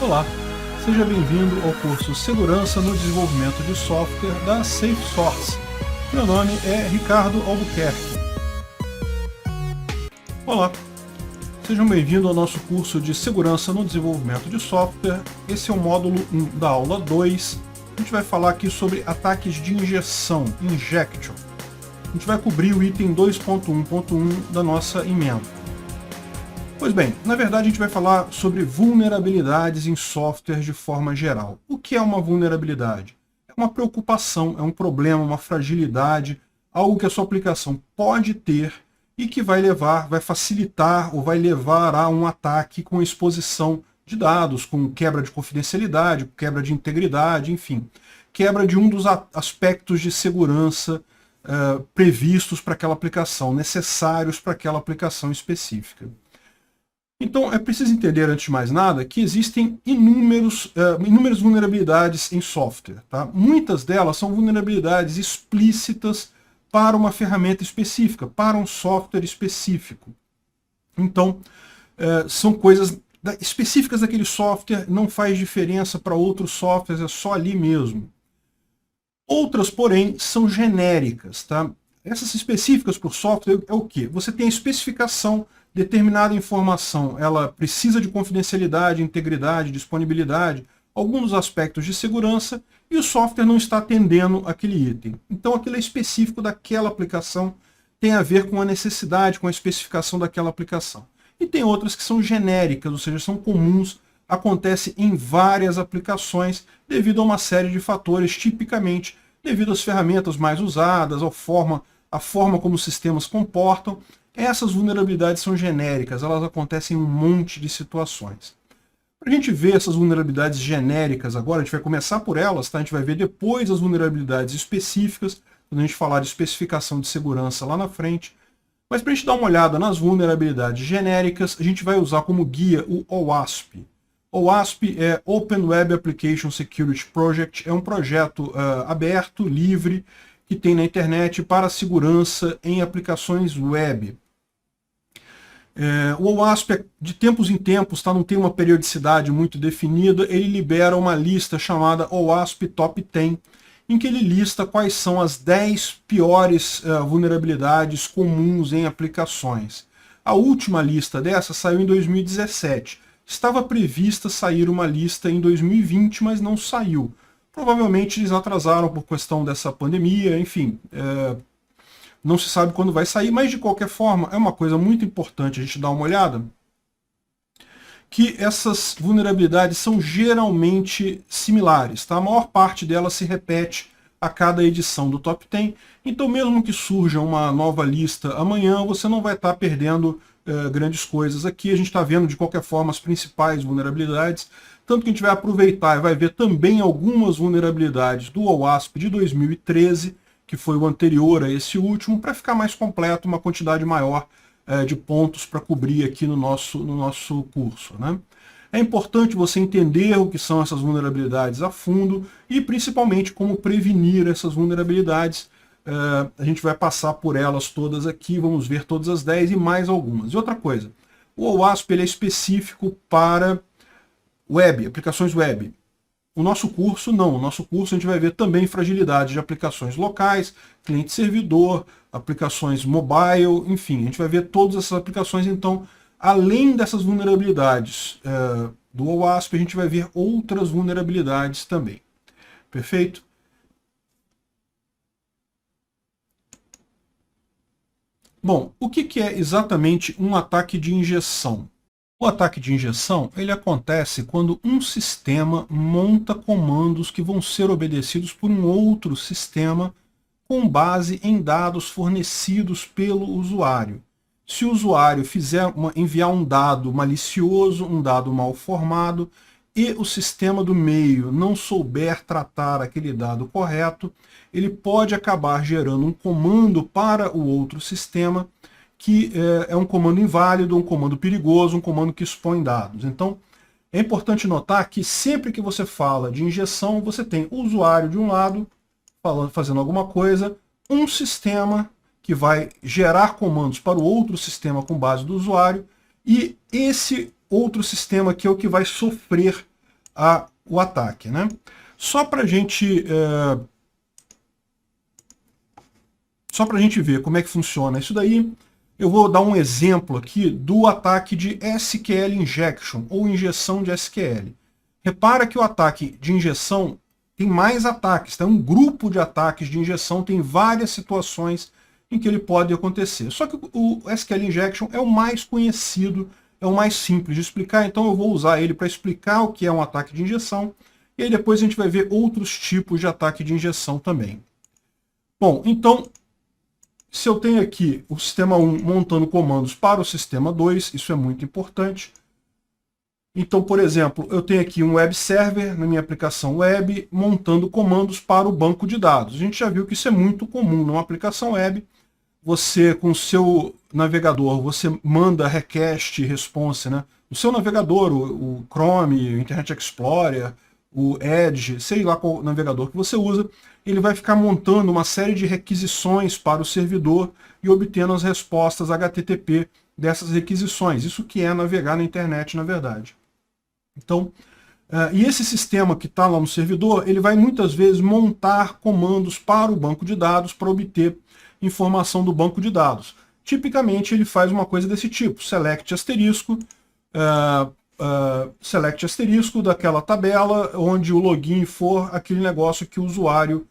Olá, seja bem-vindo ao curso Segurança no Desenvolvimento de Software da SafeSource. Meu nome é Ricardo Albuquerque. Olá, sejam bem-vindos ao nosso curso de Segurança no Desenvolvimento de Software. Esse é o módulo 1 da aula 2. A gente vai falar aqui sobre ataques de injeção, injection. A gente vai cobrir o item 2.1.1 da nossa emenda. Pois bem, na verdade a gente vai falar sobre vulnerabilidades em software de forma geral. O que é uma vulnerabilidade? É uma preocupação, é um problema, uma fragilidade, algo que a sua aplicação pode ter e que vai facilitar ou vai levar a um ataque com exposição de dados, com quebra de confidencialidade, quebra de integridade, enfim, quebra de um dos aspectos de segurança previstos para aquela aplicação, necessários para aquela aplicação específica. Então, é preciso entender, antes de mais nada, que existem inúmeras vulnerabilidades em software. Tá? Muitas delas são vulnerabilidades explícitas para uma ferramenta específica, para um software específico. Então, são coisas específicas daquele software, não faz diferença para outros softwares, é só ali mesmo. Outras, porém, são genéricas. Tá? Essas específicas por software é o quê? Você tem a especificação, determinada informação, ela precisa de confidencialidade, integridade, disponibilidade, alguns dos aspectos de segurança, e o software não está atendendo aquele item. Então aquilo é específico daquela aplicação, tem a ver com a necessidade, com a especificação daquela aplicação. E tem outras que são genéricas, ou seja, são comuns, acontece em várias aplicações, devido a uma série de fatores, tipicamente devido às ferramentas mais usadas, à forma como os sistemas comportam. Essas vulnerabilidades são genéricas, elas acontecem em um monte de situações. Para a gente ver essas vulnerabilidades genéricas agora, a gente vai começar por elas, tá? A gente vai ver depois as vulnerabilidadades específicas, quando a gente falar de especificação de segurança lá na frente. Mas para a gente dar uma olhada nas vulnerabilidades genéricas, a gente vai usar como guia o OWASP. OWASP é Open Web Application Security Project, é um projeto aberto, livre, que tem na internet para segurança em aplicações web. O OWASP, de tempos em tempos, não tem uma periodicidade muito definida, ele libera uma lista chamada OWASP Top 10, em que ele lista quais são as 10 piores vulnerabilidades comuns em aplicações. A última lista dessa saiu em 2017. Estava prevista sair uma lista em 2020, mas não saiu. Provavelmente eles atrasaram por questão dessa pandemia, enfim, não se sabe quando vai sair, mas de qualquer forma é uma coisa muito importante a gente dar uma olhada, que essas vulnerabilidades são geralmente similares, tá? A maior parte delas se repete a cada edição do Top 10, então mesmo que surja uma nova lista amanhã, você não vai estar perdendo grandes coisas aqui. A gente está vendo de qualquer forma as principais vulnerabilidades, tanto que a gente vai aproveitar e vai ver também algumas vulnerabilidades do OWASP de 2013, que foi o anterior a esse último, para ficar mais completo, uma quantidade maior de pontos para cobrir aqui no nosso curso. Né? É importante você entender o que são essas vulnerabilidades a fundo e principalmente como prevenir essas vulnerabilidades. A gente vai passar por elas todas aqui, vamos ver todas as 10 e mais algumas. E outra coisa, o OWASP ele é específico para web, aplicações web. O nosso curso não, o nosso curso a gente vai ver também fragilidades de aplicações locais, cliente-servidor, aplicações mobile, enfim, a gente vai ver todas essas aplicações. Então, além dessas vulnerabilidades do OWASP, a gente vai ver outras vulnerabilidades também. Perfeito? Bom, o que é exatamente um ataque de injeção? O ataque de injeção ele acontece quando um sistema monta comandos que vão ser obedecidos por um outro sistema com base em dados fornecidos pelo usuário. Se o usuário enviar um dado malicioso, um dado mal formado, e o sistema do meio não souber tratar aquele dado correto, ele pode acabar gerando um comando para o outro sistema que é um comando inválido, um comando perigoso, um comando que expõe dados. Então, é importante notar que sempre que você fala de injeção, você tem o usuário de um lado fazendo alguma coisa, um sistema que vai gerar comandos para o outro sistema com base do usuário, e esse outro sistema que é o que vai sofrer o ataque, né? Só para gente ver como é que funciona isso daí, eu vou dar um exemplo aqui do ataque de SQL Injection, ou injeção de SQL. Repara que o ataque de injeção tem mais ataques, tem um grupo de ataques de injeção, tem várias situações em que ele pode acontecer. Só que o SQL Injection é o mais conhecido, é o mais simples de explicar, então eu vou usar ele para explicar o que é um ataque de injeção, e aí depois a gente vai ver outros tipos de ataque de injeção também. Bom, então, se eu tenho aqui o sistema 1 montando comandos para o sistema 2, isso é muito importante. Então, por exemplo, eu tenho aqui um web server na minha aplicação web montando comandos para o banco de dados. A gente já viu que isso é muito comum numa aplicação web. Você, com o seu navegador, você manda request response, né? O seu navegador, o Chrome, o Internet Explorer, o Edge, sei lá qual navegador que você usa, ele vai ficar montando uma série de requisições para o servidor e obtendo as respostas HTTP dessas requisições. Isso que é navegar na internet, na verdade. Então, e esse sistema que está lá no servidor, ele vai muitas vezes montar comandos para o banco de dados para obter informação do banco de dados. Tipicamente ele faz uma coisa desse tipo, select asterisco daquela tabela onde o login for aquele negócio que o usuário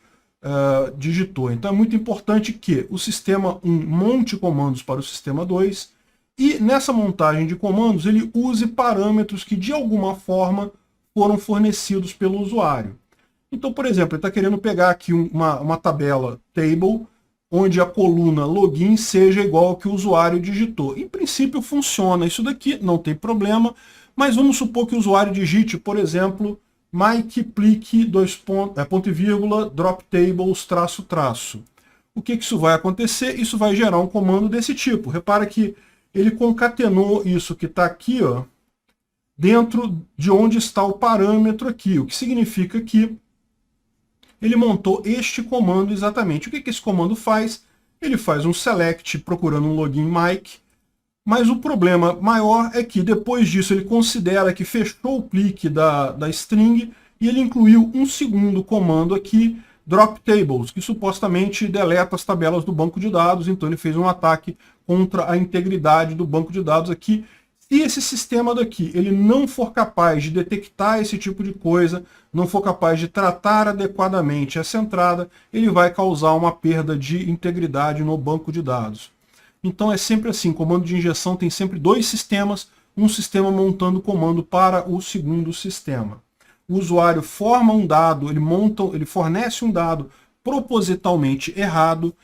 digitou. Então é muito importante que o sistema 1 monte comandos para o sistema 2 e nessa montagem de comandos ele use parâmetros que de alguma forma foram fornecidos pelo usuário. Então, por exemplo, ele está querendo pegar aqui uma tabela table onde a coluna login seja igual ao que o usuário digitou. Em princípio funciona isso daqui, não tem problema, mas vamos supor que o usuário digite, por exemplo, myClick, drop tables, traço. O que isso vai acontecer? Isso vai gerar um comando desse tipo. Repara que ele concatenou isso que está aqui, ó, dentro de onde está o parâmetro aqui, o que significa que ele montou este comando exatamente. O que esse comando faz? Ele faz um select procurando um login Mike, mas o problema maior é que depois disso ele considera que fechou o clique da string e ele incluiu um segundo comando aqui, drop tables, que supostamente deleta as tabelas do banco de dados, então ele fez um ataque contra a integridade do banco de dados aqui. Se esse sistema daqui ele não for capaz de detectar esse tipo de coisa, não for capaz de tratar adequadamente essa entrada, ele vai causar uma perda de integridade no banco de dados. Então é sempre assim, comando de injeção tem sempre dois sistemas, um sistema montando comando para o segundo sistema. O usuário forma um dado, ele fornece um dado propositalmente errado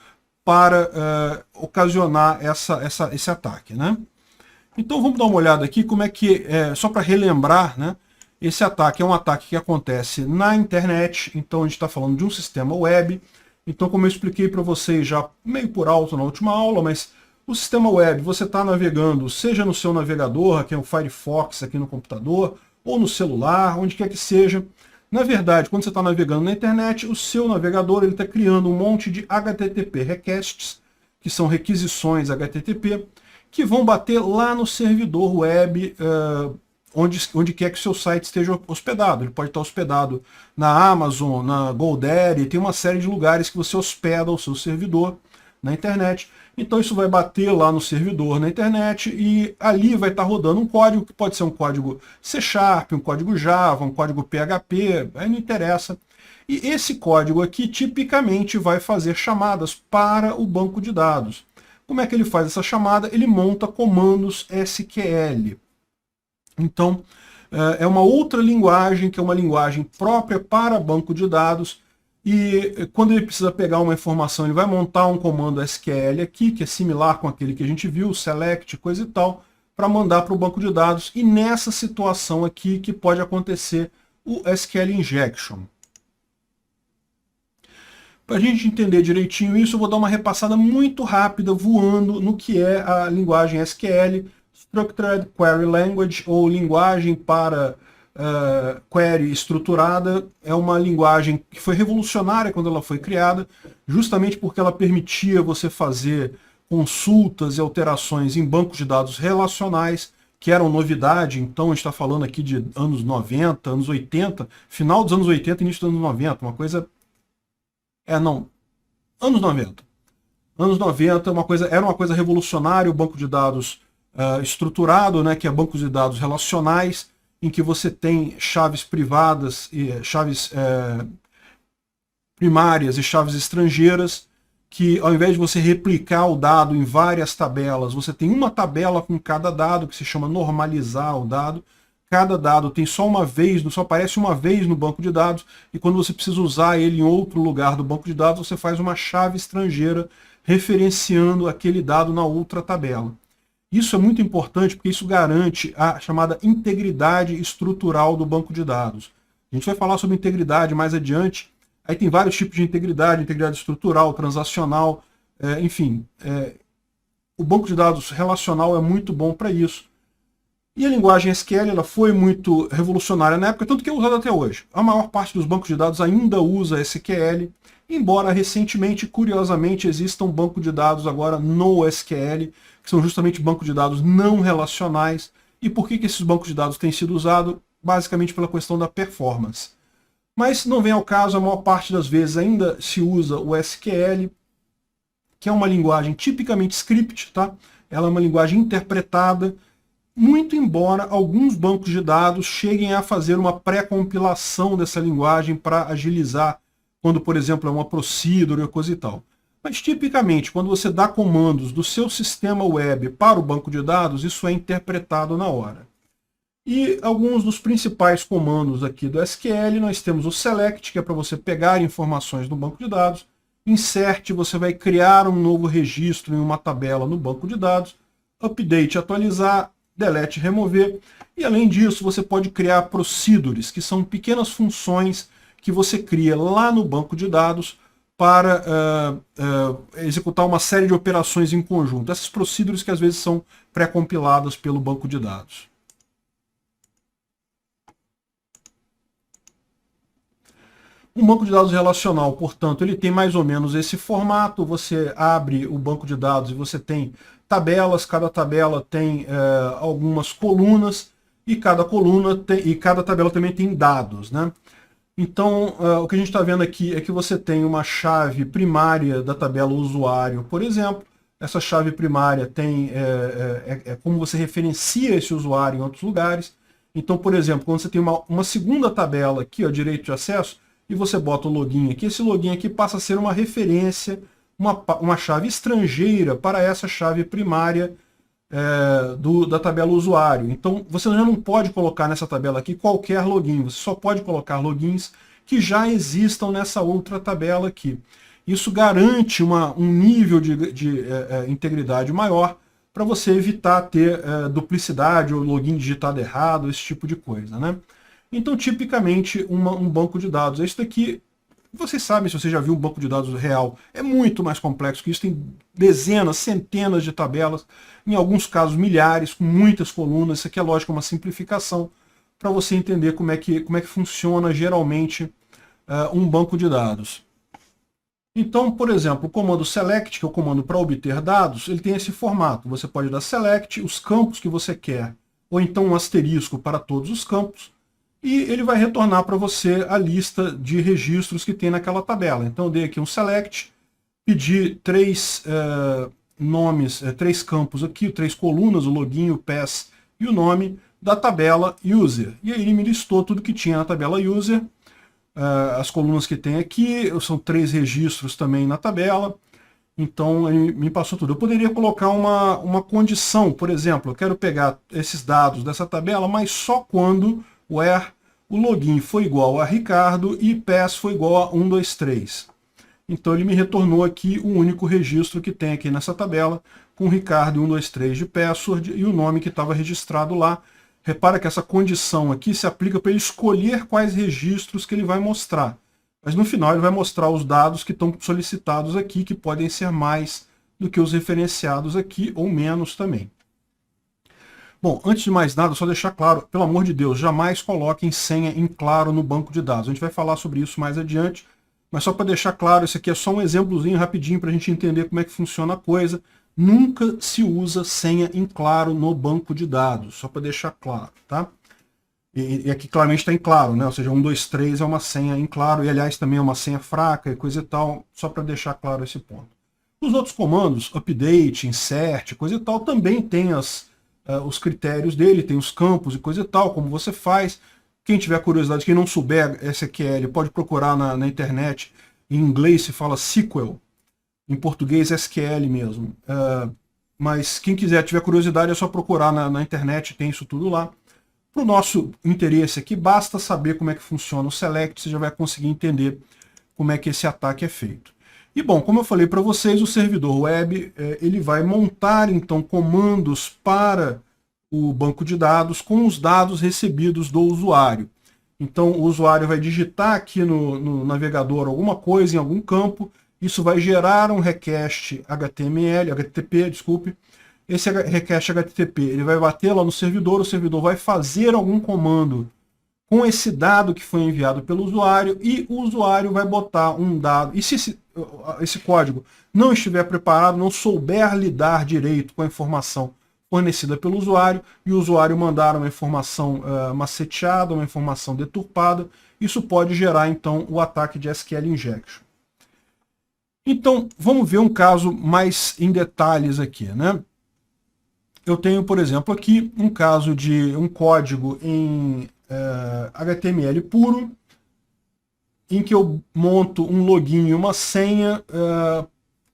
para ocasionar esse ataque, né? Então vamos dar uma olhada aqui como é que, só para relembrar, né? Esse ataque é um ataque que acontece na internet, então a gente está falando de um sistema web. Então, como eu expliquei para vocês já meio por alto na última aula, mas o sistema web, você está navegando, seja no seu navegador, que é o Firefox aqui no computador, ou no celular, onde quer que seja. Na verdade, quando você está navegando na internet, o seu navegador está criando um monte de HTTP requests, que são requisições HTTP, que vão bater lá no servidor web, onde quer que o seu site esteja hospedado. Ele pode estar hospedado na Amazon, na GoDaddy, tem uma série de lugares que você hospeda o seu servidor na internet. Então isso vai bater lá no servidor na internet e ali vai estar rodando um código, que pode ser um código C#, um código Java, um código PHP, aí não interessa. E esse código aqui tipicamente vai fazer chamadas para o banco de dados. Como é que ele faz essa chamada? Ele monta comandos SQL. Então, é uma outra linguagem, que é uma linguagem própria para banco de dados, e quando ele precisa pegar uma informação, ele vai montar um comando SQL aqui, que é similar com aquele que a gente viu, select, coisa e tal, para mandar para o banco de dados, e nessa situação aqui que pode acontecer o SQL Injection. Para a gente entender direitinho isso, eu vou dar uma repassada muito rápida, voando no que é a linguagem SQL, Structured Query Language, ou linguagem para query estruturada. É uma linguagem que foi revolucionária quando ela foi criada, justamente porque ela permitia você fazer consultas e alterações em bancos de dados relacionais. que eram novidade. Então a gente está falando aqui de anos 90, anos 80, final dos anos 80, início dos anos 90, uma coisa... não, anos 90. Anos 90 era uma coisa revolucionária, o banco de dados estruturado, né, que é bancos de dados relacionais, em que você tem chaves privadas, e chaves primárias e chaves estrangeiras, que ao invés de você replicar o dado em várias tabelas, você tem uma tabela com cada dado, que se chama normalizar o dado. Cada dado tem só aparece uma vez no banco de dados, e quando você precisa usar ele em outro lugar do banco de dados, você faz uma chave estrangeira referenciando aquele dado na outra tabela. Isso é muito importante porque isso garante a chamada integridade estrutural do banco de dados. A gente vai falar sobre integridade mais adiante. Aí tem vários tipos de integridade estrutural, transacional, enfim. O banco de dados relacional é muito bom para isso. E a linguagem SQL ela foi muito revolucionária na época, tanto que é usada até hoje. A maior parte dos bancos de dados ainda usa SQL, embora recentemente, curiosamente, exista um banco de dados agora no SQL, que são justamente bancos de dados não relacionais. E por que esses bancos de dados têm sido usados? Basicamente pela questão da performance. Mas não vem ao caso, a maior parte das vezes ainda se usa o SQL, que é uma linguagem tipicamente script, tá? Ela é uma linguagem interpretada, muito embora alguns bancos de dados cheguem a fazer uma pré-compilação dessa linguagem para agilizar, quando, por exemplo, é uma procedure ou coisa e tal. Mas, tipicamente, quando você dá comandos do seu sistema web para o banco de dados, isso é interpretado na hora. E alguns dos principais comandos aqui do SQL, nós temos o select, que é para você pegar informações do banco de dados. Insert, você vai criar um novo registro em uma tabela no banco de dados. Update, atualizar. Delete, remover. E além disso, você pode criar procedures, que são pequenas funções que você cria lá no banco de dados para executar uma série de operações em conjunto. Essas procedures que às vezes são pré-compiladas pelo banco de dados. Um banco de dados relacional, portanto, ele tem mais ou menos esse formato. Você abre o banco de dados e você tem tabelas, cada tabela tem algumas colunas, e cada tabela também tem dados, né? Então, o que a gente está vendo aqui é que você tem uma chave primária da tabela usuário, por exemplo. Essa chave primária tem como você referencia esse usuário em outros lugares. Então, por exemplo, quando você tem uma segunda tabela aqui, ó, direito de acesso, e você bota o login aqui, esse login aqui passa a ser uma referência, uma chave estrangeira para essa chave primária da tabela usuário. Então você já não pode colocar nessa tabela aqui qualquer login, você só pode colocar logins que já existam nessa outra tabela aqui. Isso garante um nível de integridade maior para você evitar ter duplicidade ou login digitado errado, esse tipo de coisa, né? Então, tipicamente, um banco de dados. Esse daqui, vocês sabem, se você já viu um banco de dados real, é muito mais complexo que isso, tem dezenas, centenas de tabelas, em alguns casos milhares, com muitas colunas. Isso aqui é, lógico, uma simplificação para você entender como é que funciona, geralmente, um banco de dados. Então, por exemplo, o comando select, que é o comando para obter dados, ele tem esse formato. Você pode dar select, os campos que você quer, ou então um asterisco para todos os campos, e ele vai retornar para você a lista de registros que tem naquela tabela. Então eu dei aqui um select, pedi três nomes, três campos aqui, três colunas, o login, o pass e o nome da tabela user. E aí ele me listou tudo que tinha na tabela user, as colunas que tem aqui, são 3 registros também na tabela. Então ele me passou tudo. Eu poderia colocar uma condição, por exemplo, eu quero pegar esses dados dessa tabela, mas só quando where o login foi igual a Ricardo e pass foi igual a 123. Então ele me retornou aqui o único registro que tem aqui nessa tabela, com Ricardo 123 de password e o nome que estava registrado lá. Repara que essa condição aqui se aplica para ele escolher quais registros que ele vai mostrar. Mas no final ele vai mostrar os dados que estão solicitados aqui, que podem ser mais do que os referenciados aqui, ou menos também. Bom, antes de mais nada, só deixar claro, pelo amor de Deus, jamais coloquem senha em claro no banco de dados. A gente vai falar sobre isso mais adiante, mas só para deixar claro, esse aqui é só um exemplozinho rapidinho para a gente entender como é que funciona a coisa. nunca se usa senha em claro no banco de dados, só para deixar claro, tá? E aqui claramente está em claro, né? Ou seja, 1, 2, 3 é uma senha em claro, e aliás também é uma senha fraca e coisa e tal, só para deixar claro esse ponto. Os outros comandos, update, insert, coisa e tal, também tem os critérios dele, tem os campos e coisa e tal, como você faz. Quem tiver curiosidade, quem não souber SQL, pode procurar na internet. Em inglês se fala SQL, em português SQL mesmo. Mas quem tiver curiosidade é só procurar na internet, tem isso tudo lá. Para o nosso interesse aqui, basta saber como é que funciona o select, você já vai conseguir entender como é que esse ataque é feito. E bom, como eu falei para vocês, o servidor web ele vai montar então comandos para o banco de dados com os dados recebidos do usuário. Então o usuário vai digitar aqui no navegador alguma coisa em algum campo, isso vai gerar um request HTTP, desculpe. Esse request HTTP ele vai bater lá no servidor, o servidor vai fazer algum comando com esse dado que foi enviado pelo usuário e o usuário vai botar um dado. E se esse código não estiver preparado, não souber lidar direito com a informação fornecida pelo usuário e o usuário mandar uma informação maceteada, uma informação deturpada, isso pode gerar então o ataque de SQL injection. Então vamos ver um caso mais em detalhes aqui, né? Eu tenho, por exemplo, aqui um caso de um código em HTML puro, em que eu monto um login e uma senha,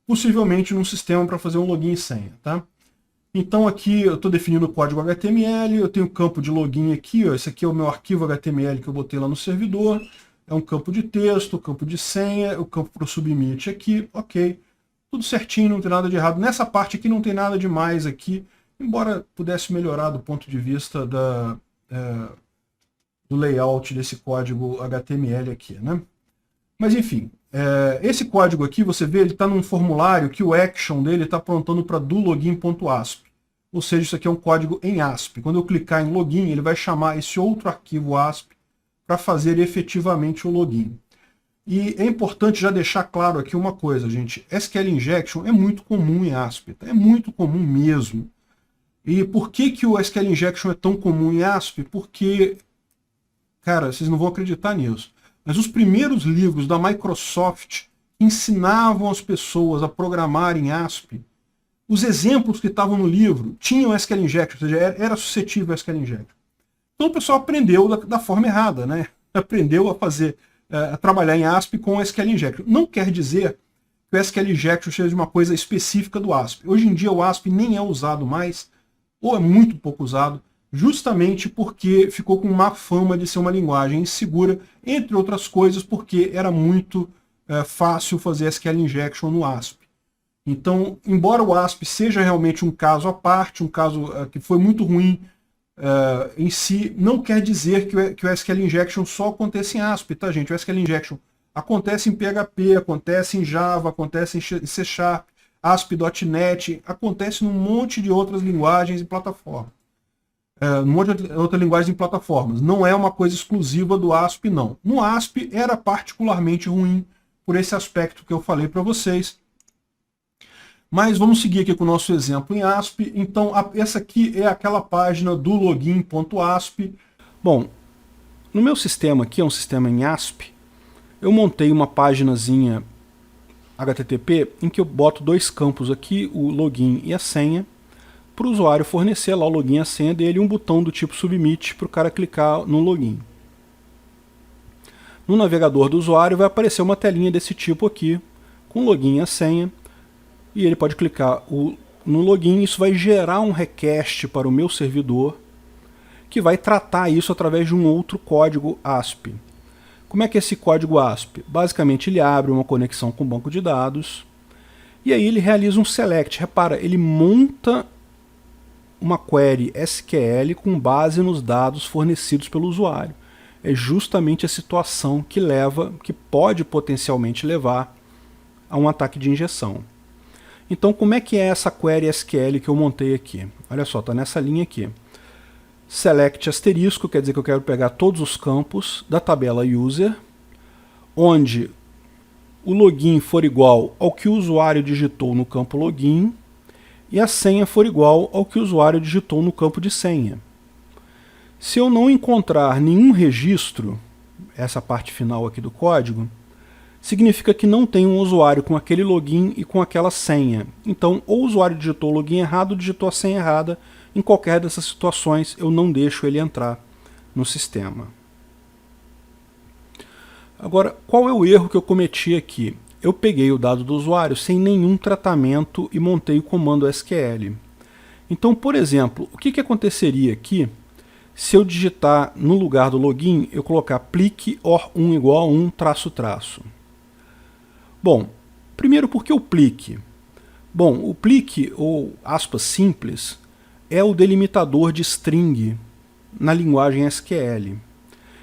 possivelmente num sistema para fazer um login e senha, tá? Então aqui eu estou definindo o código HTML, eu tenho o campo de login aqui, ó, esse aqui é o meu arquivo HTML que eu botei lá no servidor, é um campo de texto, campo de senha, o campo para o submit aqui, ok. Tudo certinho, não tem nada de errado. Nessa parte aqui não tem nada de mais aqui, embora pudesse melhorar do ponto de vista do layout desse código HTML aqui, né? Mas enfim, esse código aqui, você vê, ele está num formulário que o action dele está apontando para dologin.asp. Ou seja, isso aqui é um código em ASP. Quando eu clicar em login, ele vai chamar esse outro arquivo ASP para fazer efetivamente o login. E é importante já deixar claro aqui uma coisa, gente. SQL injection é muito comum em ASP, tá? É muito comum mesmo. E por que o SQL injection é tão comum em ASP? Porque, cara, vocês não vão acreditar nisso, mas os primeiros livros da Microsoft ensinavam as pessoas a programar em ASP. Os exemplos que estavam no livro tinham SQL injection, ou seja, era suscetível a SQL injection. Então o pessoal aprendeu da forma errada, né? Aprendeu a fazer, a trabalhar em ASP com SQL injection. Não quer dizer que o SQL injection seja uma coisa específica do ASP. Hoje em dia o ASP nem é usado mais, ou é muito pouco usado, justamente porque ficou com má fama de ser uma linguagem insegura, entre outras coisas porque era muito fácil fazer SQL injection no ASP. Então, embora o ASP seja realmente um caso à parte, um caso que foi muito ruim em si, não quer dizer que o SQL injection só acontece em ASP, tá, gente? O SQL injection acontece em PHP, acontece em Java, acontece em C#, ASP.NET, acontece num monte de outras linguagens e plataformas. Um monte de outras linguagens e plataformas. Não é uma coisa exclusiva do ASP, não. No ASP era particularmente ruim por esse aspecto que eu falei para vocês. Mas vamos seguir aqui com o nosso exemplo em ASP. Então, essa aqui é aquela página do login.asp. Bom, no meu sistema aqui, é um sistema em ASP, eu montei uma paginazinha HTTP em que eu boto dois campos aqui, o login e a senha, para o usuário fornecer lá o login e a senha dele e um botão do tipo submit para o cara clicar no login. No navegador do usuário vai aparecer uma telinha desse tipo aqui, com o login e a senha, e ele pode clicar no login, isso vai gerar um request para o meu servidor, que vai tratar isso através de um outro código ASP. Como é que é esse código ASP? Basicamente ele abre uma conexão com o banco de dados, e aí ele realiza um select. Repara, ele monta uma query SQL com base nos dados fornecidos pelo usuário. É justamente a situação que pode potencialmente levar a um ataque de injeção. Então como é que é essa query SQL que eu montei aqui? Olha só, está nessa linha aqui. Select asterisco, quer dizer que eu quero pegar todos os campos da tabela user, onde o login for igual ao que o usuário digitou no campo login, e a senha for igual ao que o usuário digitou no campo de senha. Se eu não encontrar nenhum registro, essa parte final aqui do código, significa que não tem um usuário com aquele login e com aquela senha. Então, ou o usuário digitou o login errado ou digitou a senha errada. Em qualquer dessas situações, eu não deixo ele entrar no sistema. Agora, qual é o erro que eu cometi aqui? Eu peguei o dado do usuário sem nenhum tratamento e montei o comando SQL. Então, por exemplo, o que aconteceria aqui se eu digitar no lugar do login, eu colocar plique or1 igual a 1 traço traço? Bom, primeiro por que o plique? Bom, o plique, ou aspas simples, é o delimitador de string na linguagem SQL.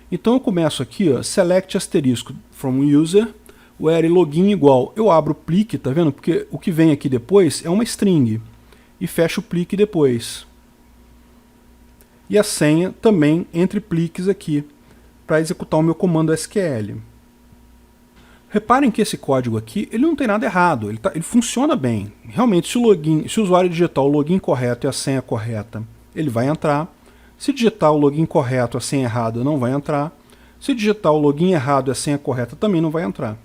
Então eu começo aqui, ó, select asterisco from user, where login igual, eu abro o plique, tá vendo? Porque o que vem aqui depois é uma string, e fecho o plique depois. E a senha também entre pliques aqui, para executar o meu comando SQL. Reparem que esse código aqui, ele não tem nada errado, ele funciona bem. Realmente, se o usuário digitar o login correto e a senha correta, ele vai entrar. Se digitar o login correto e a senha errada, não vai entrar. Se digitar o login errado e a senha correta, também não vai entrar.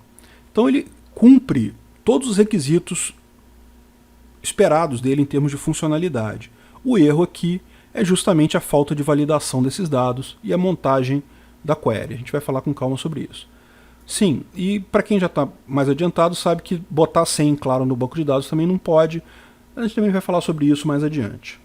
Então ele cumpre todos os requisitos esperados dele em termos de funcionalidade. O erro aqui é justamente a falta de validação desses dados e a montagem da query. A gente vai falar com calma sobre isso. Sim, e para quem já está mais adiantado sabe que botar senha, claro, no banco de dados também não pode. A gente também vai falar sobre isso mais adiante.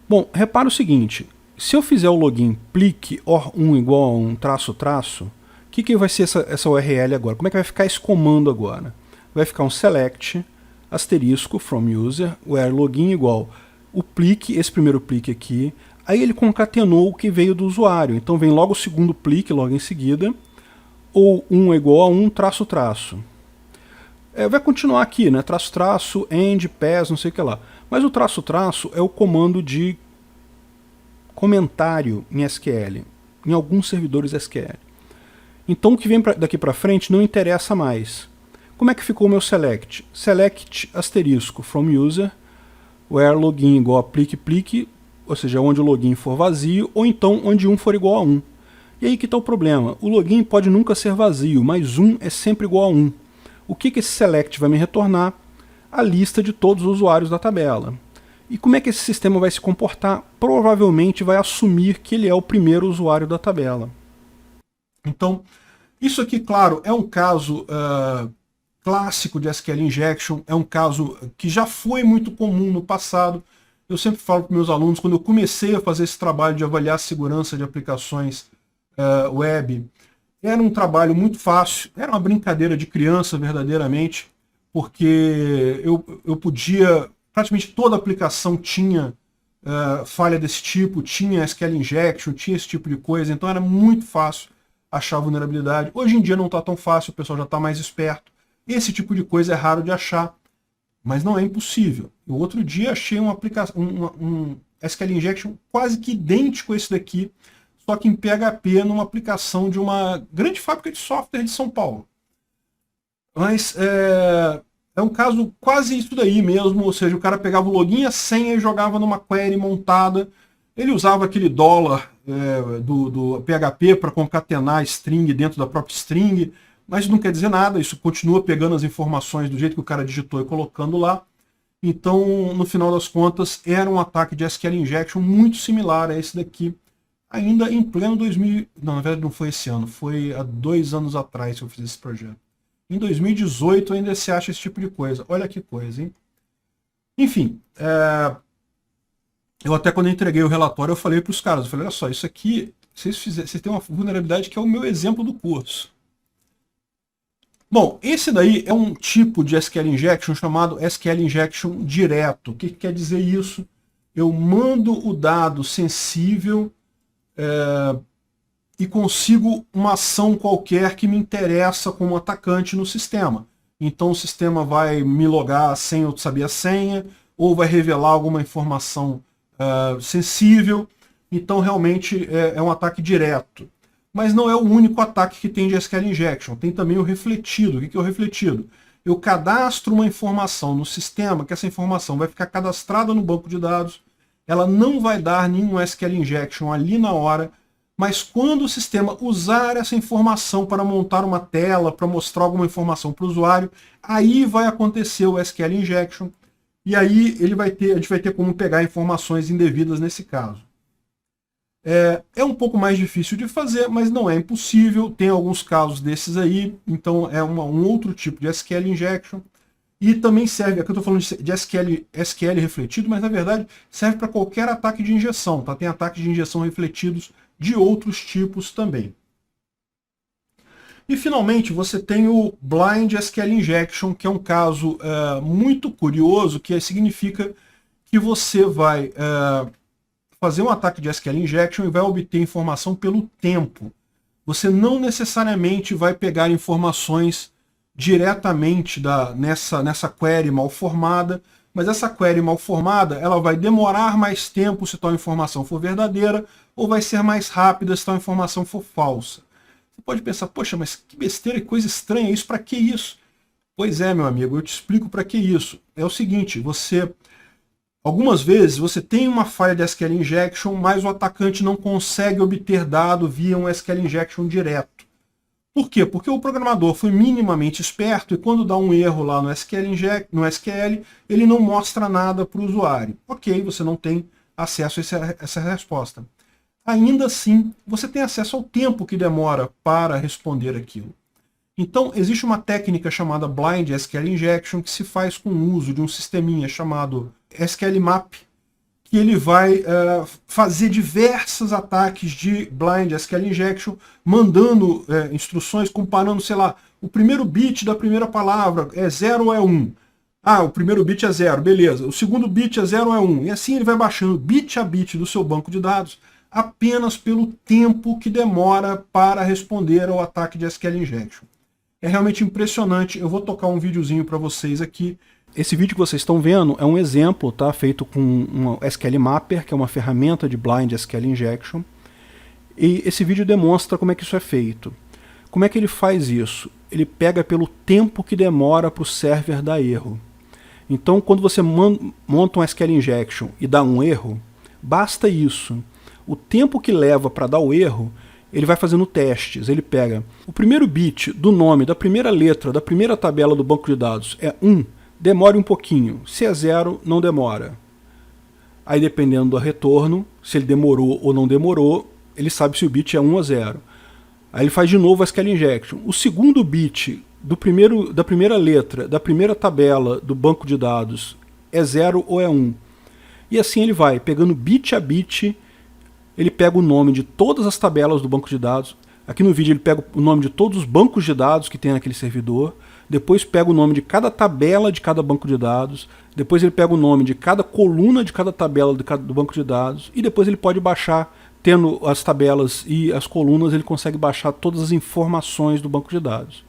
Bom, repara o seguinte, se eu fizer o login plique or1 igual a 1 traço traço, o que vai ser essa URL agora? Como é que vai ficar esse comando agora? Vai ficar um select asterisco from user, where login igual o plique, esse primeiro plique aqui, aí ele concatenou o que veio do usuário, então vem logo o segundo plique logo em seguida, ou 1 é igual a 1 traço traço. Vai continuar aqui, né? Traço traço, end, pass, não sei o que lá. Mas o traço traço é o comando de comentário em SQL, em alguns servidores SQL. Então o que vem daqui para frente não interessa mais. Como é que ficou o meu select? Select asterisco from user, where login igual a plique, ou seja, onde o login for vazio, ou então onde 1 for igual a 1. E aí que está o problema. O login pode nunca ser vazio, mas 1 é sempre igual a 1. O que esse select vai me retornar? A lista de todos os usuários da tabela. E como é que esse sistema vai se comportar? Provavelmente vai assumir que ele é o primeiro usuário da tabela. Então, isso aqui, claro, é um caso clássico de SQL Injection, é um caso que já foi muito comum no passado. Eu sempre falo para meus alunos, quando eu comecei a fazer esse trabalho de avaliar a segurança de aplicações web, era um trabalho muito fácil, era uma brincadeira de criança verdadeiramente, porque eu podia, praticamente toda aplicação tinha falha desse tipo, tinha SQL Injection, tinha esse tipo de coisa, então era muito fácil achar vulnerabilidade. Hoje em dia não está tão fácil, o pessoal já está mais esperto. Esse tipo de coisa é raro de achar, mas não é impossível. O outro dia achei uma aplicação, um SQL Injection quase que idêntico a esse daqui, só que em PHP, numa aplicação de uma grande fábrica de software de São Paulo. Mas é um caso quase isso daí mesmo, ou seja, o cara pegava o login e a senha e jogava numa query montada. Ele usava aquele dólar do PHP para concatenar a string dentro da própria string, mas não quer dizer nada, isso continua pegando as informações do jeito que o cara digitou e colocando lá. Então, no final das contas, era um ataque de SQL Injection muito similar a esse daqui, ainda em pleno 2000... Não, na verdade não foi esse ano, foi há 2 anos atrás que eu fiz esse projeto. Em 2018 ainda se acha esse tipo de coisa. Olha que coisa, hein? Enfim, eu até quando eu entreguei o relatório, eu falei para os caras, eu falei, olha só, isso aqui, vocês têm uma vulnerabilidade que é o meu exemplo do curso. Bom, esse daí é um tipo de SQL Injection chamado SQL Injection direto. O que quer dizer isso? Eu mando o dado sensível e consigo uma ação qualquer que me interessa como atacante no sistema. Então o sistema vai me logar sem eu saber a senha, ou vai revelar alguma informação sensível. Então realmente é um ataque direto. Mas não é o único ataque que tem de SQL Injection. Tem também o refletido. O que é o refletido? eu cadastro uma informação no sistema, que essa informação vai ficar cadastrada no banco de dados, ela não vai dar nenhum SQL injection ali na hora, mas quando o sistema usar essa informação para montar uma tela, para mostrar alguma informação para o usuário, aí vai acontecer o SQL injection, e aí a gente vai ter como pegar informações indevidas nesse caso. É um pouco mais difícil de fazer, mas não é impossível. Tem alguns casos desses aí, então é um outro tipo de SQL injection. E também serve, aqui eu estou falando de SQL refletido, mas na verdade serve para qualquer ataque de injeção. Tá? Tem ataques de injeção refletidos de outros tipos também. E finalmente você tem o Blind SQL Injection, que é um caso muito curioso, que significa que você vai fazer um ataque de SQL Injection e vai obter informação pelo tempo. Você não necessariamente vai pegar informações diretamente nessa query mal formada, mas essa query mal formada ela vai demorar mais tempo se tal informação for verdadeira, ou vai ser mais rápida se tal informação for falsa. Você pode pensar, poxa, mas que besteira, que coisa estranha isso, para que isso? Pois é, meu amigo, eu te explico para que isso. É o seguinte, algumas vezes você tem uma falha de SQL Injection, mas o atacante não consegue obter dado via um SQL Injection direto. Por quê? Porque o programador foi minimamente esperto e quando dá um erro lá no SQL, ele não mostra nada para o usuário. Ok, você não tem acesso a essa resposta. Ainda assim, você tem acesso ao tempo que demora para responder aquilo. Então, existe uma técnica chamada Blind SQL Injection que se faz com o uso de um sisteminha chamado SQL Map, que ele vai fazer diversos ataques de Blind SQL Injection, mandando instruções, comparando, sei lá, o primeiro bit da primeira palavra é 0 ou é 1. Ah, o primeiro bit é 0, beleza. O segundo bit é 0 ou é 1. E assim ele vai baixando bit a bit do seu banco de dados, apenas pelo tempo que demora para responder ao ataque de SQL Injection. É realmente impressionante. Eu vou tocar um videozinho para vocês aqui. Esse vídeo que vocês estão vendo é um exemplo, tá? Feito com um SQL Mapper, que é uma ferramenta de Blind SQL Injection. E esse vídeo demonstra como é que isso é feito. Como é que ele faz isso? Ele pega pelo tempo que demora para o server dar erro. Então, quando você monta um SQL Injection e dá um erro, basta isso. O tempo que leva para dar o erro, ele vai fazendo testes. Ele pega o primeiro bit do nome, da primeira letra, da primeira tabela do banco de dados é 1, demore um pouquinho. Se é 0, não demora. Aí, dependendo do retorno, se ele demorou ou não demorou, ele sabe se o bit é 1 ou 0. Aí ele faz de novo a SQL Injection. O segundo bit da primeira letra, da primeira tabela do banco de dados é 0 ou é 1. E assim ele vai, pegando bit a bit. Ele pega o nome de todas as tabelas do banco de dados. Aqui no vídeo ele pega o nome de todos os bancos de dados que tem naquele servidor. Depois pega o nome de cada tabela de cada banco de dados. Depois ele pega o nome de cada coluna de cada tabela do banco de dados. E depois ele pode baixar, tendo as tabelas e as colunas, ele consegue baixar todas as informações do banco de dados.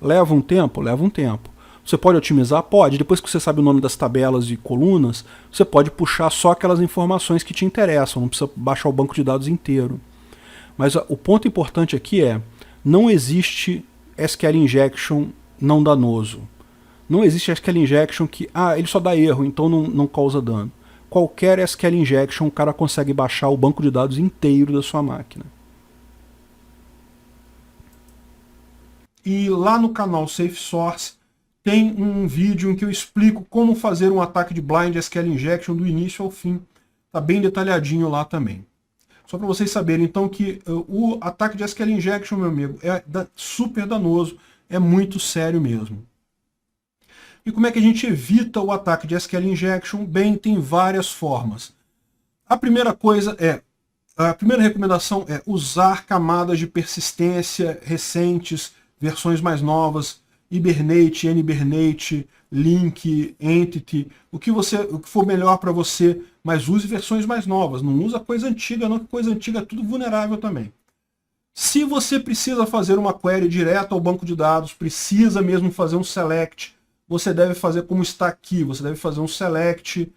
Leva um tempo? Leva um tempo. Você pode otimizar? Pode. Depois que você sabe o nome das tabelas e colunas, você pode puxar só aquelas informações que te interessam, não precisa baixar o banco de dados inteiro. Mas o ponto importante aqui é, não existe SQL Injection não danoso. Não existe SQL Injection que, ele só dá erro, então não causa dano. Qualquer SQL Injection, o cara consegue baixar o banco de dados inteiro da sua máquina. E lá no canal Safe Source, tem um vídeo em que eu explico como fazer um ataque de Blind SQL Injection do início ao fim. Está bem detalhadinho lá também. Só para vocês saberem, então, que o ataque de SQL Injection, meu amigo, é super danoso, é muito sério mesmo. E como é que a gente evita o ataque de SQL Injection? Bem, tem várias formas. A primeira recomendação é usar camadas de persistência recentes, versões mais novas, Hibernate, NHibernate, Link, Entity, o que for melhor para você, mas use versões mais novas, não usa coisa antiga não, que coisa antiga é tudo vulnerável também. Se você precisa fazer uma query direto ao banco de dados, precisa mesmo fazer um select, você deve fazer como está aqui, você deve fazer um select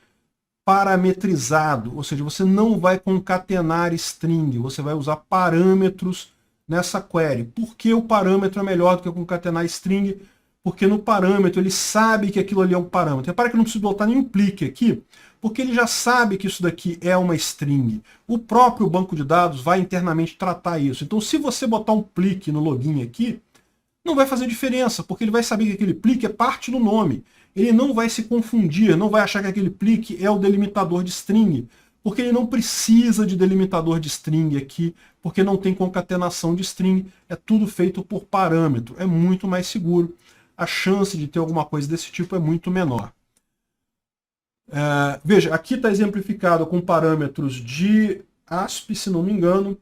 parametrizado, ou seja, você não vai concatenar string, você vai usar parâmetros nessa query. Por que o parâmetro é melhor do que concatenar string? porque no parâmetro ele sabe que aquilo ali é um parâmetro. Repara que eu não preciso botar nenhum plique aqui, porque ele já sabe que isso daqui é uma string. O próprio banco de dados vai internamente tratar isso. Então, se você botar um plique no login aqui, não vai fazer diferença, porque ele vai saber que aquele plique é parte do nome. Ele não vai se confundir, não vai achar que aquele plique é o delimitador de string, porque ele não precisa de delimitador de string aqui, porque não tem concatenação de string, é tudo feito por parâmetro, é muito mais seguro. A chance de ter alguma coisa desse tipo é muito menor. Veja, aqui está exemplificado com parâmetros de ASP, se não me engano,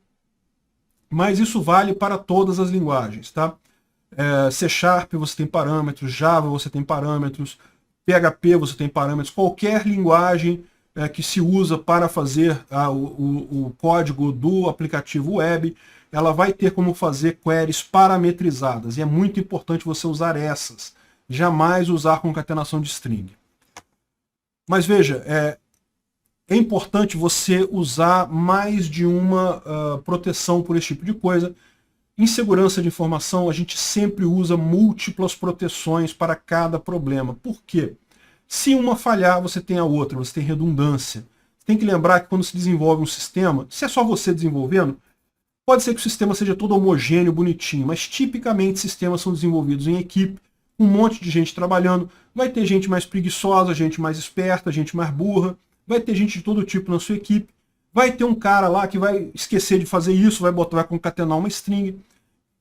mas isso vale para todas as linguagens, tá? C# você tem parâmetros, Java você tem parâmetros, PHP você tem parâmetros, qualquer linguagem que se usa para fazer o código do aplicativo web, ela vai ter como fazer queries parametrizadas, e é muito importante você usar essas, jamais usar concatenação de string. Mas veja, é importante você usar mais de uma proteção por esse tipo de coisa. Em segurança de informação, a gente sempre usa múltiplas proteções para cada problema. Por quê? Se uma falhar, você tem a outra, você tem redundância. Você tem que lembrar que quando se desenvolve um sistema, se é só você desenvolvendo, pode ser que o sistema seja todo homogêneo, bonitinho, mas tipicamente sistemas são desenvolvidos em equipe, um monte de gente trabalhando, vai ter gente mais preguiçosa, gente mais esperta, gente mais burra, vai ter gente de todo tipo na sua equipe, vai ter um cara lá que vai esquecer de fazer isso, vai concatenar uma string.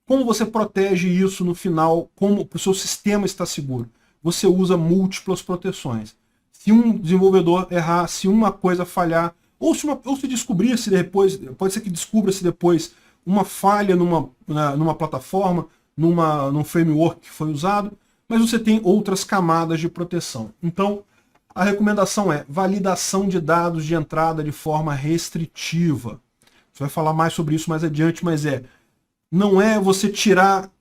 Como você protege isso no final, como o seu sistema está seguro? Você usa múltiplas proteções. Se um desenvolvedor errar, se uma coisa falhar, ou se descobrir-se depois, pode ser que descubra-se depois uma falha numa plataforma, num framework que foi usado, mas você tem outras camadas de proteção. Então, a recomendação é validação de dados de entrada de forma restritiva. Você vai falar mais sobre isso mais adiante, mas não é você tirar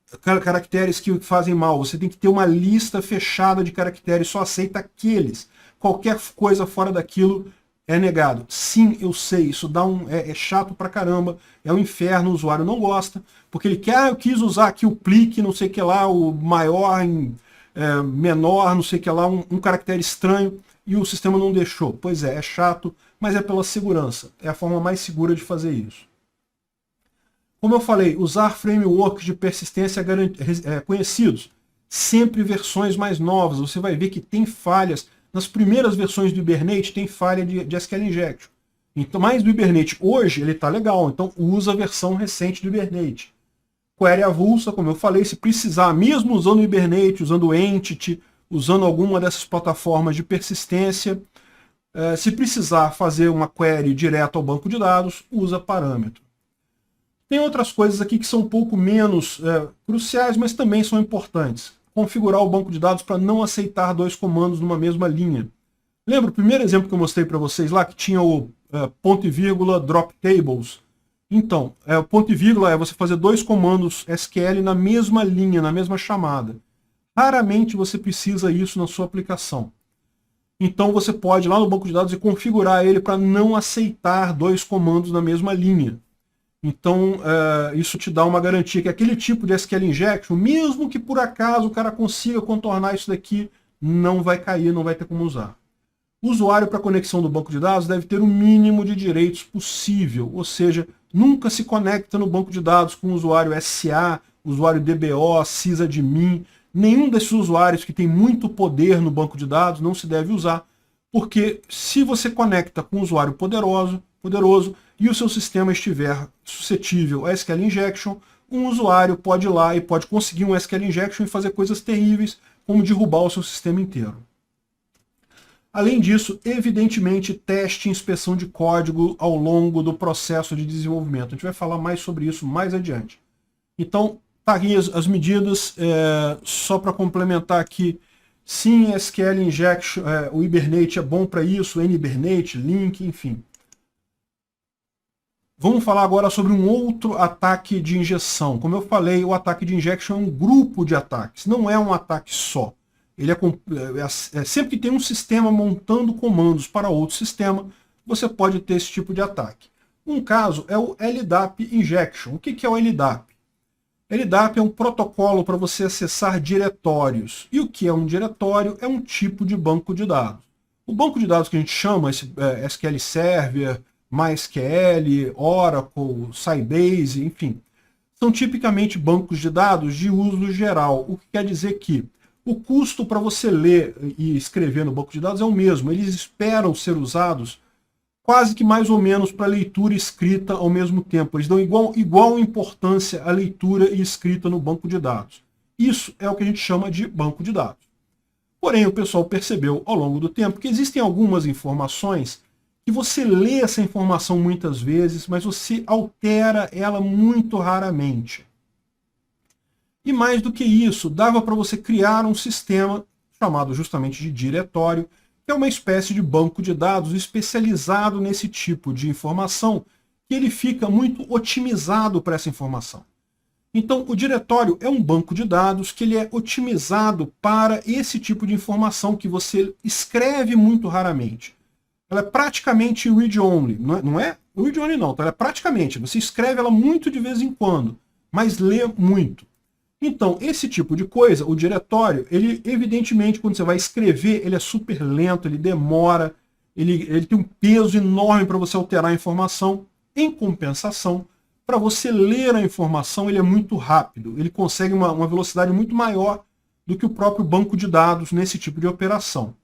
caracteres que fazem mal. Você tem que ter uma lista fechada de caracteres, só aceita aqueles. Qualquer coisa fora daquilo é negado. Sim, eu sei, isso dá é chato pra caramba, é um inferno, o usuário não gosta, porque ele quer, eu quis usar aqui o plique, não sei o que lá, o maior em menor, não sei o que lá, um caractere estranho, e o sistema não deixou. Pois é chato, mas é pela segurança. É a forma mais segura de fazer isso. Como eu falei, usar frameworks de persistência conhecidos. Sempre versões mais novas. Você vai ver que tem falhas. Nas primeiras versões do Hibernate tem falha de SQL Injection. Então, mais do Hibernate hoje ele está legal, então usa a versão recente do Hibernate. Query avulsa, como eu falei, se precisar, mesmo usando o Hibernate, usando o Entity, usando alguma dessas plataformas de persistência, se precisar fazer uma query direto ao banco de dados, usa parâmetro. Tem outras coisas aqui que são um pouco menos cruciais, mas também são importantes. Configurar o banco de dados para não aceitar dois comandos numa mesma linha. Lembra o primeiro exemplo que eu mostrei para vocês lá, que tinha o ponto e vírgula drop tables? Então, o ponto e vírgula é você fazer dois comandos SQL na mesma linha, na mesma chamada. Raramente você precisa isso na sua aplicação. Então você pode ir lá no banco de dados e configurar ele para não aceitar dois comandos na mesma linha. Então, isso te dá uma garantia que aquele tipo de SQL Injection, mesmo que por acaso o cara consiga contornar isso daqui, não vai cair, não vai ter como usar. O usuário para conexão do banco de dados deve ter o mínimo de direitos possível, ou seja, nunca se conecta no banco de dados com o usuário SA, usuário DBO, sysadmin. Nenhum desses usuários que tem muito poder no banco de dados não se deve usar, porque se você conecta com um usuário poderoso e o seu sistema estiver suscetível a SQL Injection, um usuário pode ir lá e pode conseguir um SQL Injection e fazer coisas terríveis, como derrubar o seu sistema inteiro. Além disso, evidentemente, teste e inspeção de código ao longo do processo de desenvolvimento. A gente vai falar mais sobre isso mais adiante. Então, tá aqui as medidas, só para complementar aqui. Sim, SQL Injection, o Hibernate é bom para isso, NHibernate, Link, enfim. Vamos falar agora sobre um outro ataque de injeção. Como eu falei, o ataque de injection é um grupo de ataques, não é um ataque só. Ele sempre que tem um sistema montando comandos para outro sistema, você pode ter esse tipo de ataque. Um caso é o LDAP Injection. O que é o LDAP? LDAP é um protocolo para você acessar diretórios. E o que é um diretório? É um tipo de banco de dados. O banco de dados que a gente chama, SQL Server, MySQL, Oracle, Sybase, enfim, são tipicamente bancos de dados de uso geral, o que quer dizer que o custo para você ler e escrever no banco de dados é o mesmo. Eles esperam ser usados quase que mais ou menos para leitura e escrita ao mesmo tempo. Eles dão igual importância à leitura e escrita no banco de dados. Isso é o que a gente chama de banco de dados. Porém, o pessoal percebeu ao longo do tempo que existem algumas informações que você lê essa informação muitas vezes, mas você altera ela muito raramente. E mais do que isso, dava para você criar um sistema chamado justamente de diretório, que é uma espécie de banco de dados especializado nesse tipo de informação, que ele fica muito otimizado para essa informação. Então, o diretório é um banco de dados que ele é otimizado para esse tipo de informação que você escreve muito raramente. Ela é praticamente read-only, não é read-only não, tá? Ela é praticamente, você escreve ela muito de vez em quando, mas lê muito. Então, esse tipo de coisa, o diretório, ele evidentemente, quando você vai escrever, ele é super lento, ele demora, ele tem um peso enorme para você alterar a informação. Em compensação, para você ler a informação, ele é muito rápido, ele consegue uma velocidade muito maior do que o próprio banco de dados nesse tipo de operação.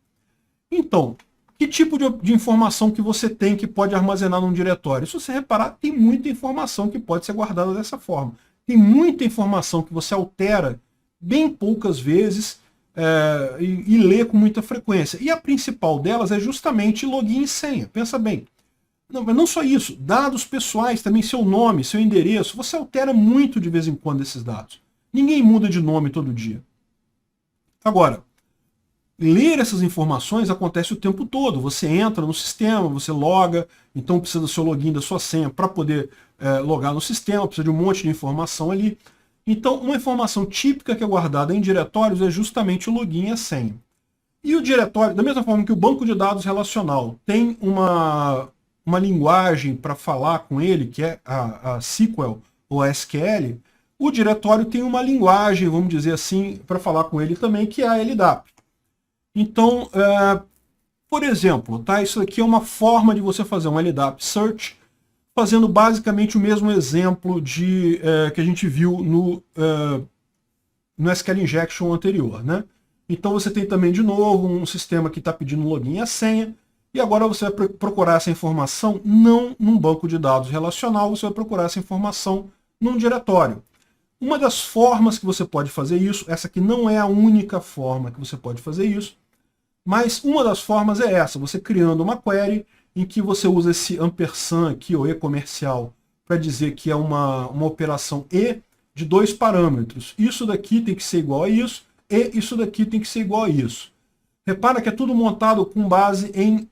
Então, que tipo de informação que você tem que pode armazenar num diretório? Se você reparar, tem muita informação que pode ser guardada dessa forma. Tem muita informação que você altera bem poucas vezes e lê com muita frequência. E a principal delas é justamente login e senha. Pensa bem. Não, mas não só isso, dados pessoais também, seu nome, seu endereço, você altera muito de vez em quando esses dados. Ninguém muda de nome todo dia. Agora, ler essas informações acontece o tempo todo. Você entra no sistema, você loga, então precisa do seu login, da sua senha para poder logar no sistema, precisa de um monte de informação ali. Então, uma informação típica que é guardada em diretórios é justamente o login e a senha. E o diretório, da mesma forma que o banco de dados relacional tem uma linguagem para falar com ele, que é a SQL ou a SQL, o diretório tem uma linguagem, vamos dizer assim, para falar com ele também, que é a LDAP. Então, por exemplo, tá? Isso aqui é uma forma de você fazer um LDAP search, fazendo basicamente o mesmo exemplo que a gente viu no SQL Injection anterior, né? Então você tem também, de novo, um sistema que está pedindo login e a senha, e agora você vai procurar essa informação não num banco de dados relacional, você vai procurar essa informação num diretório. Uma das formas que você pode fazer isso, essa aqui não é a única forma que você pode fazer isso, mas uma das formas é essa, você criando uma query em que você usa esse ampersand aqui, ou E comercial, para dizer que é uma operação E de 2 parâmetros. Isso daqui tem que ser igual a isso, e isso daqui tem que ser igual a isso. Repara que é tudo montado com base em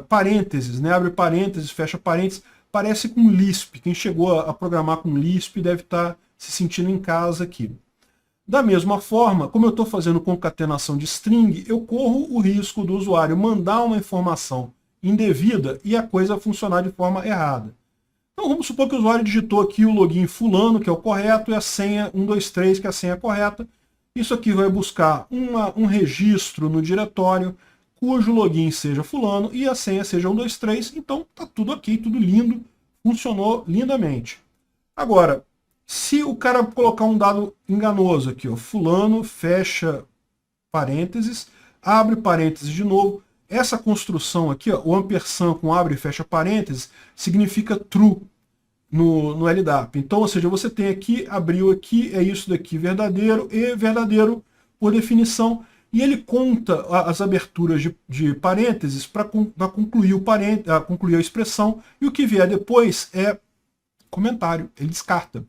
parênteses, né? Abre parênteses, fecha parênteses, parece com Lisp. Quem chegou a programar com Lisp deve estar se sentindo em casa aqui. Da mesma forma, como eu estou fazendo concatenação de string, eu corro o risco do usuário mandar uma informação indevida e a coisa funcionar de forma errada. Então vamos supor que o usuário digitou aqui o login fulano, que é o correto, e a senha 123, que é a senha correta. Isso aqui vai buscar um registro no diretório, cujo login seja fulano e a senha seja 123, então está tudo ok, tudo lindo, funcionou lindamente. Agora, se o cara colocar um dado enganoso aqui, ó, fulano, fecha parênteses, abre parênteses de novo, essa construção aqui, ó, o ampersand com abre e fecha parênteses, significa true no LDAP. Então, ou seja, você tem aqui, abriu aqui, é isso daqui verdadeiro, e verdadeiro por definição, e ele conta as aberturas de parênteses para concluir, concluir a expressão, e o que vier depois é comentário, ele descarta.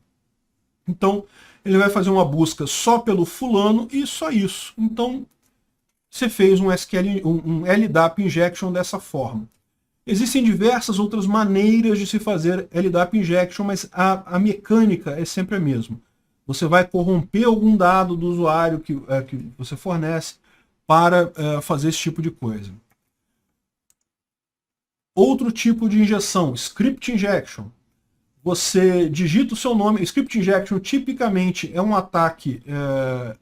Então, ele vai fazer uma busca só pelo fulano e só isso. Então, você fez um LDAP injection dessa forma. Existem diversas outras maneiras de se fazer LDAP injection, mas a mecânica é sempre a mesma. Você vai corromper algum dado do usuário que você fornece para fazer esse tipo de coisa. Outro tipo de injeção, script injection. você digita o seu nome. Script injection tipicamente é um ataque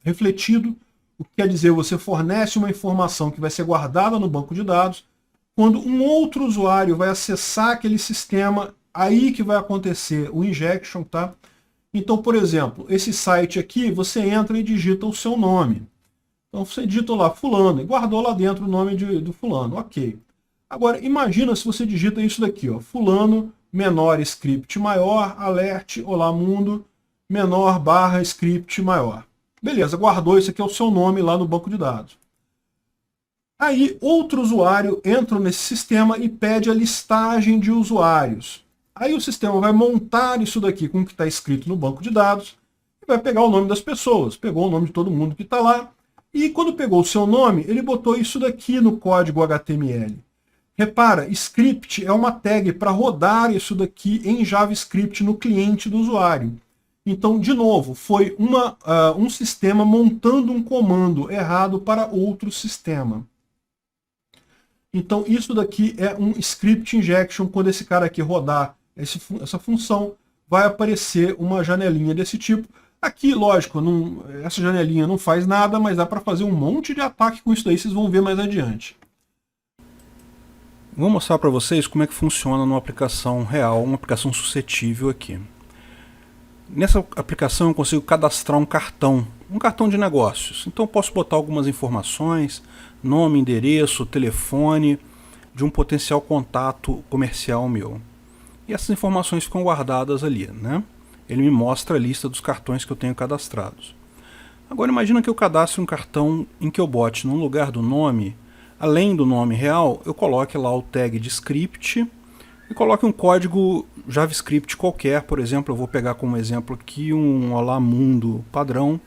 refletido, o que quer dizer você fornece uma informação que vai ser guardada no banco de dados. Quando um outro usuário vai acessar aquele sistema, aí que vai acontecer o injection, tá? Então, por exemplo, esse site aqui, você entra e digita o seu nome. Então você digita lá fulano e guardou lá dentro o nome do fulano, ok. Agora imagina se você digita isso daqui, ó, fulano menor script maior, alert, olá mundo, menor barra script maior. Beleza, guardou, isso aqui é o seu nome lá no banco de dados. Aí outro usuário entra nesse sistema e pede a listagem de usuários. Aí o sistema vai montar isso daqui com o que está escrito no banco de dados e vai pegar o nome das pessoas. Pegou o nome de todo mundo que está lá. E quando pegou o seu nome, ele botou isso daqui no código HTML. Repara, script é uma tag para rodar isso daqui em JavaScript no cliente do usuário. Então, de novo, foi um sistema montando um comando errado para outro sistema. Então, isso daqui é um script injection. Quando esse cara aqui rodar essa função, vai aparecer uma janelinha desse tipo. Aqui, lógico, essa janelinha não faz nada, mas dá para fazer um monte de ataque com isso daí, vocês vão ver mais adiante. Vou mostrar para vocês como é que funciona numa aplicação real, uma aplicação suscetível aqui. Nessa aplicação eu consigo cadastrar um cartão de negócios. Então eu posso botar algumas informações, nome, endereço, telefone, de um potencial contato comercial meu. E essas informações ficam guardadas ali, né? Ele me mostra a lista dos cartões que eu tenho cadastrados. Agora imagina que eu cadastre um cartão em que eu bote no lugar do nome, além do nome real, eu coloque lá o tag de script e coloque um código JavaScript qualquer. Por exemplo, eu vou pegar como exemplo aqui um Olá Mundo padrão,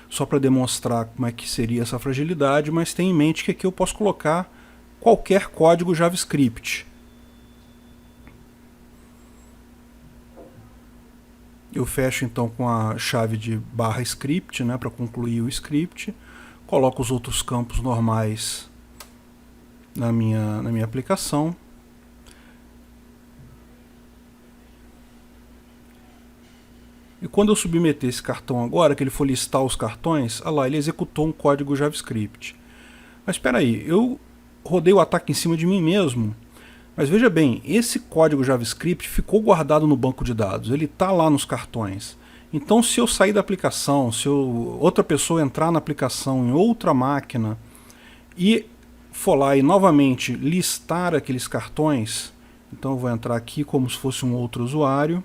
só para demonstrar como é que seria essa fragilidade, mas tenha em mente que aqui eu posso colocar qualquer código JavaScript. Eu fecho então com a chave de /script, né, para concluir o script. Coloco os outros campos normais na minha aplicação. E quando eu submeter esse cartão agora, que ele for listar os cartões, olha lá, ele executou um código JavaScript. Mas espera aí, eu rodei o ataque em cima de mim mesmo. Mas veja bem, esse código JavaScript ficou guardado no banco de dados, ele está lá nos cartões. Então se eu sair da aplicação, se outra pessoa entrar na aplicação em outra máquina e for lá e novamente listar aqueles cartões, então eu vou entrar aqui como se fosse um outro usuário.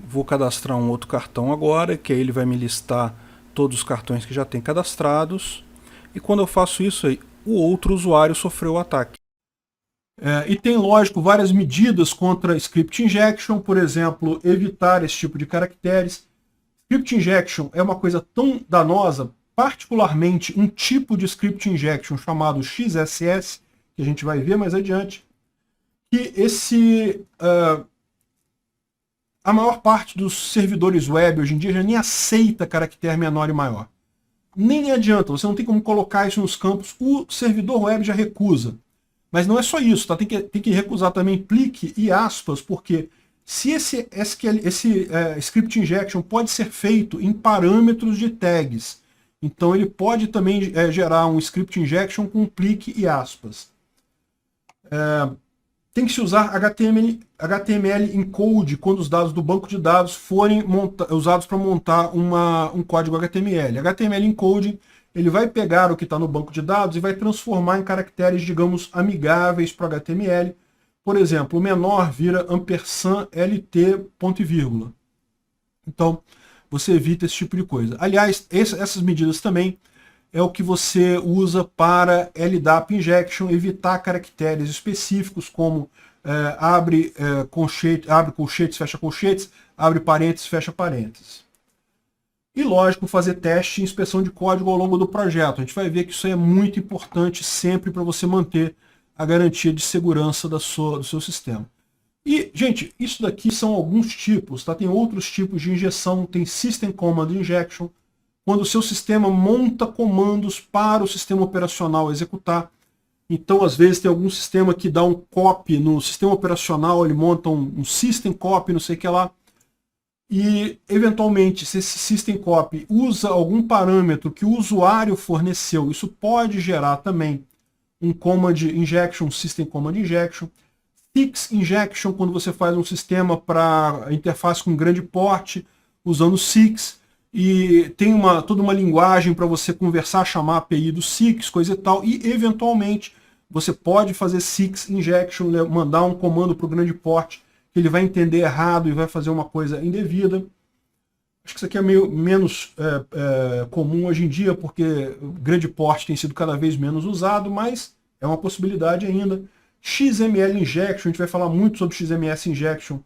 Vou cadastrar um outro cartão agora, que aí ele vai me listar todos os cartões que já tem cadastrados. E quando eu faço isso aí, o outro usuário sofreu o ataque. E tem, lógico, várias medidas contra script injection, por exemplo, evitar esse tipo de caracteres. Script injection é uma coisa tão danosa, particularmente um tipo de script injection chamado XSS, que a gente vai ver mais adiante, que a maior parte dos servidores web hoje em dia já nem aceita caractere menor e maior. Nem adianta, você não tem como colocar isso nos campos, o servidor web já recusa. Mas não é só isso, tá? Tem que recusar também plique e aspas, porque se esse script injection pode ser feito em parâmetros de tags, então ele pode também gerar um script injection com plique e aspas. Tem que se usar HTML encode quando os dados do banco de dados forem usados para montar um código HTML. HTML encode, ele vai pegar o que está no banco de dados e vai transformar em caracteres, digamos, amigáveis para o HTML. Por exemplo, o menor vira ampersand lt ponto e vírgula. Então, você evita esse tipo de coisa. Aliás, essas medidas também é o que você usa para LDAP injection, evitar caracteres específicos como abre colchetes, fecha colchetes, abre parênteses, fecha parênteses. E lógico, fazer teste e inspeção de código ao longo do projeto. A gente vai ver que isso é muito importante sempre para você manter a garantia de segurança do seu sistema. E, gente, isso daqui são alguns tipos, tá? Tem outros tipos de injeção, tem System Command Injection, quando o seu sistema monta comandos para o sistema operacional executar. Então, às vezes, tem algum sistema que dá um copy no sistema operacional, ele monta um system copy, não sei o que lá. E, eventualmente, se esse system copy usa algum parâmetro que o usuário forneceu, isso pode gerar também um command injection, system command injection. Fix injection, quando você faz um sistema para interface com grande porte, usando SIX, e tem toda uma linguagem para você conversar, chamar a API do SIX, coisa e tal, e eventualmente você pode fazer SIX injection, mandar um comando para o grande porte, que ele vai entender errado e vai fazer uma coisa indevida. Acho que isso aqui é meio menos comum hoje em dia, porque o grande porte tem sido cada vez menos usado, mas é uma possibilidade ainda. XML injection, a gente vai falar muito sobre XML injection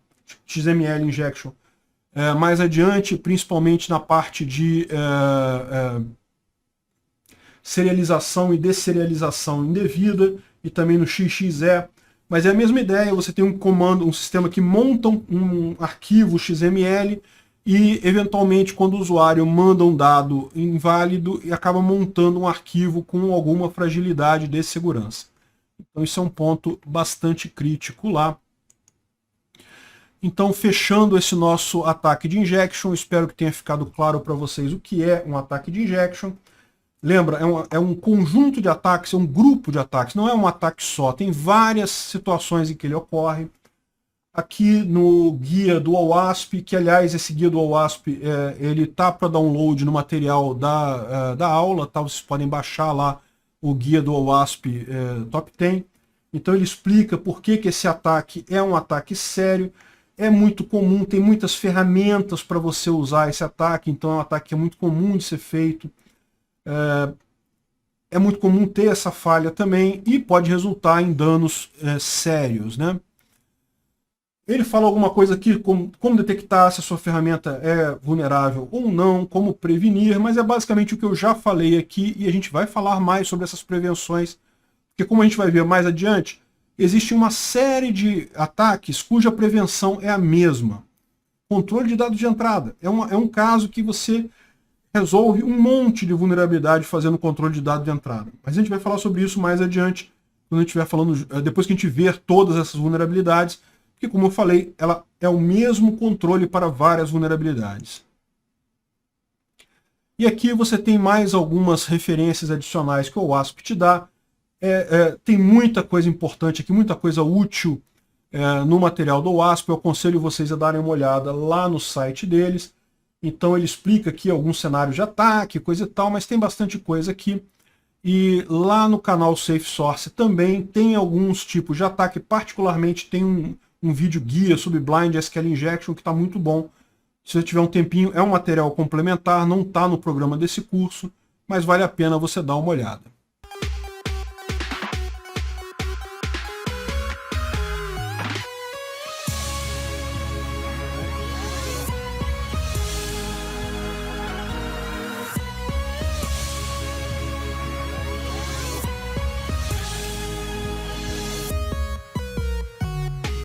mais adiante, principalmente na parte de serialização e desserialização indevida, e também no XXE. Mas é a mesma ideia, você tem um comando, um sistema que monta um arquivo XML e, eventualmente, quando o usuário manda um dado inválido, e acaba montando um arquivo com alguma fragilidade de segurança. Então isso é um ponto bastante crítico lá. Então, fechando esse nosso ataque de injection, espero que tenha ficado claro para vocês o que é um ataque de injection. Lembra, é um conjunto de ataques, é um grupo de ataques, não é um ataque só, tem várias situações em que ele ocorre. Aqui no guia do OWASP, que aliás esse guia do OWASP ele está para download no material da aula, tá? Vocês podem baixar lá o guia do OWASP Top 10. Então ele explica por que esse ataque é um ataque sério. É muito comum, tem muitas ferramentas para você usar esse ataque, então é um ataque que é muito comum de ser feito. É muito comum ter essa falha também e pode resultar em danos sérios, né? Ele fala alguma coisa aqui, como detectar se a sua ferramenta é vulnerável ou não, como prevenir, mas é basicamente o que eu já falei aqui e a gente vai falar mais sobre essas prevenções, porque como a gente vai ver mais adiante, existe uma série de ataques cuja prevenção é a mesma. Controle de dados de entrada. É um caso que você resolve um monte de vulnerabilidade fazendo controle de dados de entrada. Mas a gente vai falar sobre isso mais adiante, quando a gente estiver falando, depois que a gente ver todas essas vulnerabilidades, porque, como eu falei, ela é o mesmo controle para várias vulnerabilidades. E aqui você tem mais algumas referências adicionais que o OWASP te dá. Tem muita coisa importante aqui, muita coisa útil no material do OWASP. Eu aconselho vocês a darem uma olhada lá no site deles. Então ele explica aqui alguns cenários de ataque, coisa e tal, mas tem bastante coisa aqui. E lá no canal Safe Source também tem alguns tipos de ataque, particularmente tem um vídeo guia sobre Blind SQL Injection que está muito bom. Se você tiver um tempinho, é um material complementar, não está no programa desse curso, mas vale a pena você dar uma olhada.